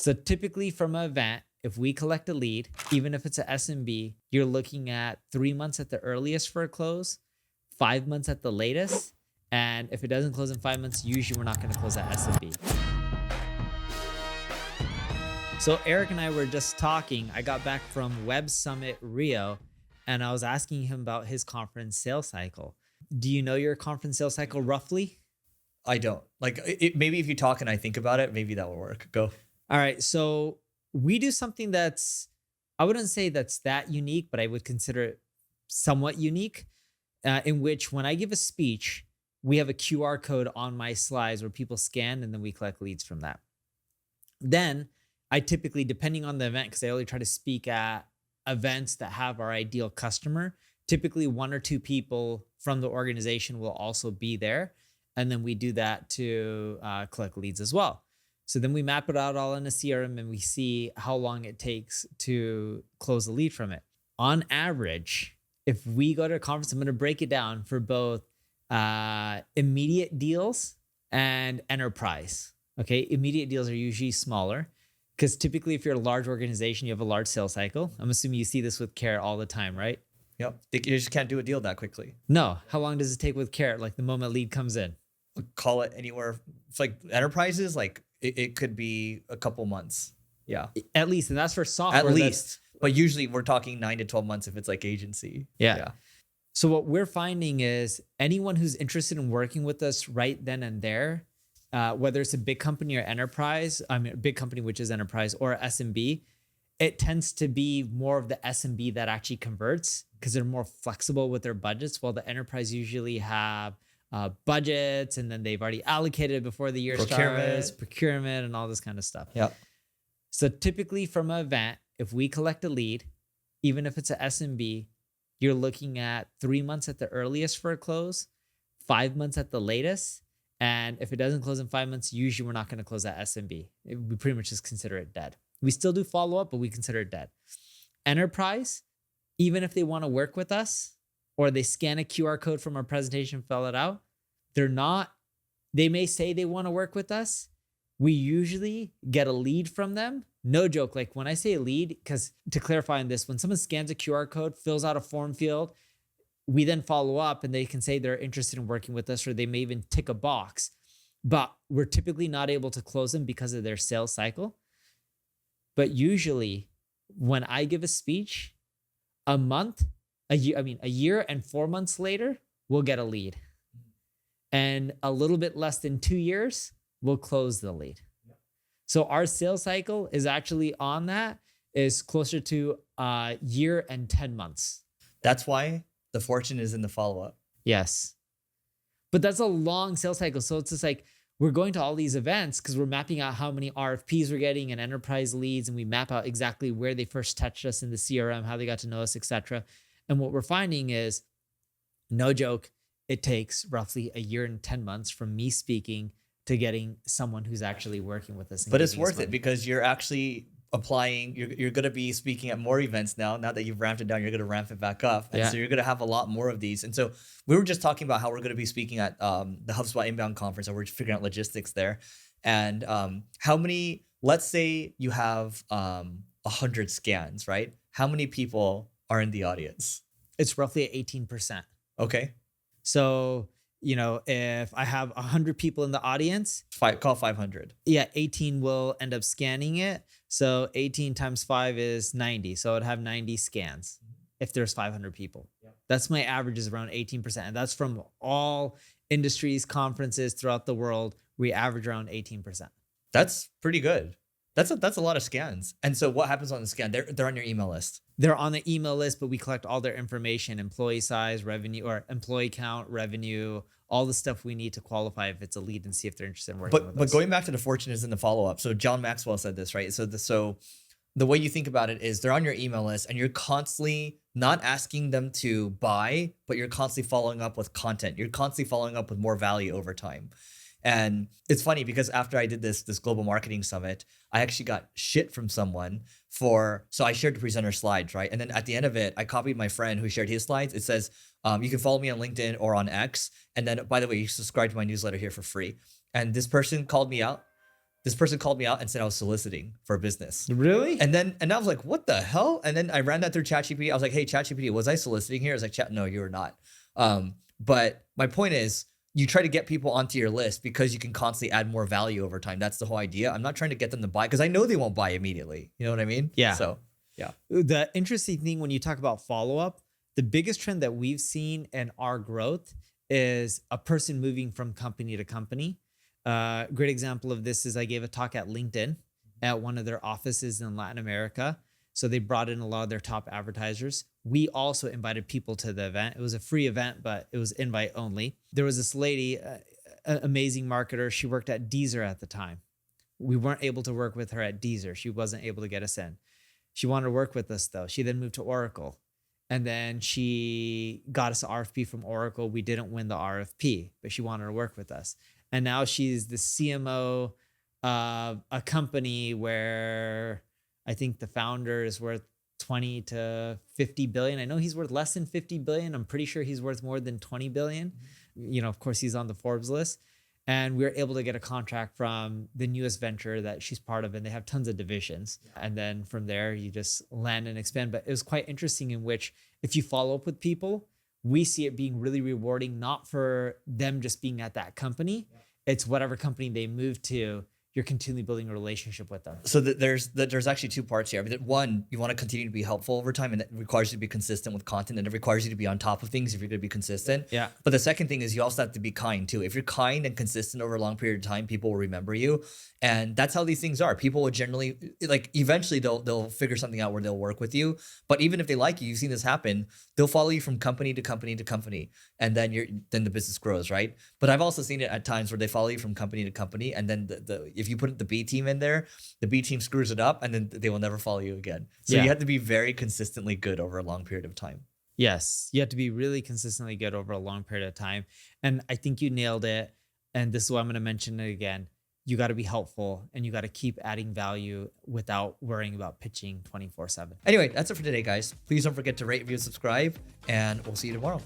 So typically from an event, if we collect a lead, even if it's an SMB, you're looking at 3 months at the earliest for a close, 5 months at the latest. And if it doesn't close in 5 months, usually we're not going to close that SMB. So Eric and I were just talking. I got back from Web Summit Rio, and I was asking him about his conference sales cycle. Do you know your conference sales cycle roughly? I don't. Like, maybe if you talk and I think about it, maybe that will work. Go. All right. So we do something that's, I wouldn't say that's that unique, but I would consider it somewhat unique, in which when I give a speech, we have a QR code on my slides where people scan, and then we collect leads from that. Then I typically, depending on the event, because I only try to speak at events that have our ideal customer, typically 1 or 2 people from the organization will also be there. And then we do that to collect leads as well. So then we map it out all in a CRM, and we see how long it takes to close a lead from it. On average, if we go to a conference, I'm going to break it down for both immediate deals and enterprise. Okay, immediate deals are usually smaller because typically if you're a large organization, you have a large sales cycle. I'm assuming you see this with Carrot all the time, right? Yep. You just can't do a deal that quickly. No. How long does it take with Carrot? Like the moment lead comes in? Call it anywhere. It's like enterprises, like it could be a couple months. Yeah. At least. And that's for software. At least. But usually we're talking 9 to 12 months if it's like agency. Yeah. So what we're finding is anyone who's interested in working with us right then and there, whether it's a big company or enterprise, I mean, a big company, which is enterprise, or SMB, it tends to be more of the SMB that actually converts because they're more flexible with their budgets, while the enterprise usually have budgets, and then they've already allocated before the year starts, procurement, and all this kind of stuff. Yeah. So typically from an event, if we collect a lead, even if it's an SMB, you're looking at 3 months at the earliest for a close, 5 months at the latest. And if it doesn't close in 5 months, usually we're not going to close that SMB. We pretty much just consider it dead. We still do follow up, but we consider it dead. Enterprise, even if they want to work with us or they scan a QR code from our presentation, fill it out, they may say they want to work with us. We usually get a lead from them. No joke. Like when I say lead, because to clarify on this, when someone scans a QR code, fills out a form field, we then follow up and they can say they're interested in working with us, or they may even tick a box, but we're typically not able to close them because of their sales cycle. But usually when I give a speech, a year and 4 months later, we'll get a lead. And a little bit less than 2 years, we'll close the lead. So our sales cycle is actually on that is closer to a year and 10 months. That's why the fortune is in the follow-up. Yes. But that's a long sales cycle. So it's just like we're going to all these events because we're mapping out how many RFPs we're getting and enterprise leads, and we map out exactly where they first touched us in the CRM, how they got to know us, etc. And what we're finding is, no joke, it takes roughly a year and 10 months from me speaking to getting someone who's actually working with us. But it's worth it because you're actually applying. You're going to be speaking at more events now. Now that you've ramped it down, you're going to ramp it back up. And so you're going to have a lot more of these. And so we were just talking about how we're going to be speaking at the HubSpot Inbound Conference, and we're figuring out logistics there. And how many, let's say you have 100 scans, right? How many people are in the audience? It's roughly 18%. Okay. So, if I have 100 people in the audience, call 500. Yeah, 18 will end up scanning it. So 18 times 5 is 90. So I'd have 90 scans if there's 500 people. Yeah. That's my average, is around 18%. And that's from all industries, conferences throughout the world. We average around 18%. That's pretty good. That's a lot of scans. And so what happens on the scan? They're on your email list. They're on the email list, but we collect all their information: employee size, revenue, or employee count, revenue, all the stuff we need to qualify if it's a lead and see if they're interested in working with us. But going back to the fortune is in the follow-up. So John Maxwell said this, right? So the way you think about it is they're on your email list, and you're constantly not asking them to buy, but you're constantly following up with content. You're constantly following up with more value over time. And it's funny because after I did this global marketing summit, I actually got shit from someone so I shared the presenter slides, right? And then at the end of it, I copied my friend who shared his slides. It says, you can follow me on LinkedIn or on X. And then, by the way, you subscribe to my newsletter here for free. And this person called me out. this person called me out and said I was soliciting for a business. Really? And I was like, what the hell? And then I ran that through ChatGPT. I was like, hey, ChatGPT, was I soliciting here? I was like, Chat, no, you were not. But my point is, you try to get people onto your list because you can constantly add more value over time. That's the whole idea. I'm not trying to get them to buy because I know they won't buy immediately. You know what I mean? Yeah. So, yeah. The interesting thing when you talk about follow-up, the biggest trend that we've seen in our growth is a person moving from company to company. Great example of this is I gave a talk at LinkedIn at one of their offices in Latin America. So they brought in a lot of their top advertisers. We also invited people to the event. It was a free event, but it was invite only. There was this lady, an amazing marketer. She worked at 𝗔𝗕𝗢𝗧 at the time. We weren't able to work with her at 𝗔𝗕𝗢𝗧. She wasn't able to get us in. She wanted to work with us though. She then moved to Oracle. And then she got us an RFP from Oracle. We didn't win the RFP, but she wanted to work with us. And now she's the CMO of a company where I think the founder is worth 20 to 50 billion. I know he's worth less than 50 billion. I'm pretty sure he's worth more than 20 billion. You know, of course, he's on the Forbes list. And we were able to get a contract from the newest venture that she's part of, and they have tons of divisions. And then from there, you just land and expand. But it was quite interesting in which if you follow up with people, we see it being really rewarding, not for them just being at that company. It's whatever company they move to, you're continually building a relationship with them. So there's actually two parts here. One, you want to continue to be helpful over time, and that requires you to be consistent with content, and it requires you to be on top of things if you're going to be consistent. Yeah. But the second thing is you also have to be kind too. If you're kind and consistent over a long period of time, people will remember you. And that's how these things are. People will generally, like, eventually they'll figure something out where they'll work with you. But even if they like you, you've seen this happen, they'll follow you from company to company to company. And then the business grows, right? But I've also seen it at times where they follow you from company to company. And then if you put the B team in there, the B team screws it up and then they will never follow you again. So you have to be very consistently good over a long period of time. Yes, you have to be really consistently good over a long period of time. And I think you nailed it. And this is why I'm going to mention it again. You got to be helpful and you got to keep adding value without worrying about pitching 24/7. Anyway, that's it for today, guys. Please don't forget to rate, review, subscribe, and we'll see you tomorrow.